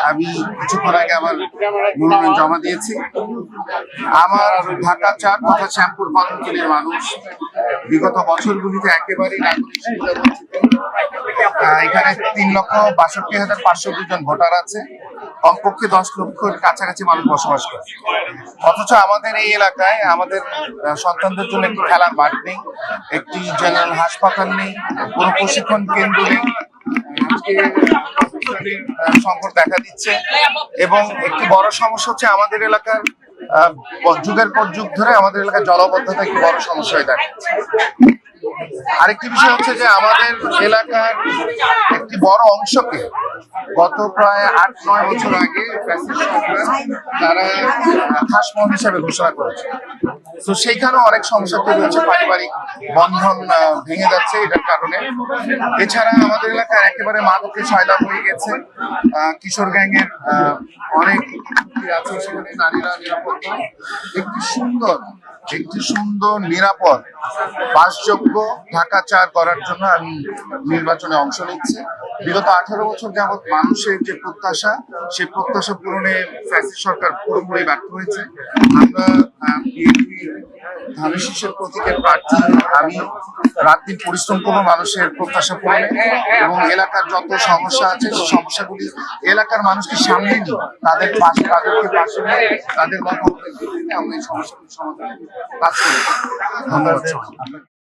আমি কিছুক্ষণ আগে আমার মনোনয়ন জমা দিয়েছি। আমার ঢাকা ৪ তথা শ্যামপুর কদমতলীর মানুষ বিগত বছরগুলিতে একেবারেই নাগরিক সুবিধা বঞ্চিত। এখানে ৩,৬২,৫০২ জন ভোটার আছে, কমপক্ষে ১০ লক্ষের কাছাকাছি মানুষ বসবাস করে। অথচ আমাদের এই এলাকায় আমাদের সন্তানদের জন্য একটি খেলার মাঠ নেই, একটি জেনারেল হাসপাতাল নেই, কোনো প্রশিক্ষণ কেন্দ্র নেই। সংকট দেখা দিচ্ছে এবং একটি বড় সমস্যা হচ্ছে আমাদের এলাকার যুগের পর যুগ ধরে আমাদের এলাকার জলাবদ্ধতা একটি বড় সমস্যা হয়ে দাঁড়িয়েছে। আরেকটি বিষয় হচ্ছে যে আমাদের এলাকার একটি বড় অংশকে গত প্রায় ৮-৯ বছর আগে তারা খাসমহল হিসেবে ঘোষণা করেছে। তো সেইখানেও অনেক সমস্যা তৈরি হচ্ছে, পারিবারিক বন্ধন ভেঙে যাচ্ছে এটার কারণে। এছাড়া আমাদের এলাকায় একেবারে মাদকের সয়লাভ হয়ে গেছে, কিশোর গ্যাংয়ের অনেক আছে, সেখানে নারীরা নিরাপদ নয়। একটি সুন্দর নিরাপদ বাসযোগ্য ঢাকা ৪ করার জন্য আমি নির্বাচনে অংশ নিচ্ছি। বিগত 18 বছর যাবৎ মানুষের যে প্রত্যাশা, সেই প্রত্যাশা পূরণে ফ্যাসিস্ট সরকার পুরোপুরি ব্যর্থ হয়েছে। আমরা ধানের শীষের প্রতীকের প্রার্থী। আমি রাত দিন পরিশ্রম করবো মানুষের প্রত্যাশা পূরণে এবং এলাকার যত সমস্যা আছে সেই সমস্যাগুলি এলাকার মানুষকে সামনে নিয়ে তাদেরকে পাশে নিয়ে তাদের কথা আমরা এই সমস্যাগুলি সমাধানে কাজ করি। ধন্যবাদ।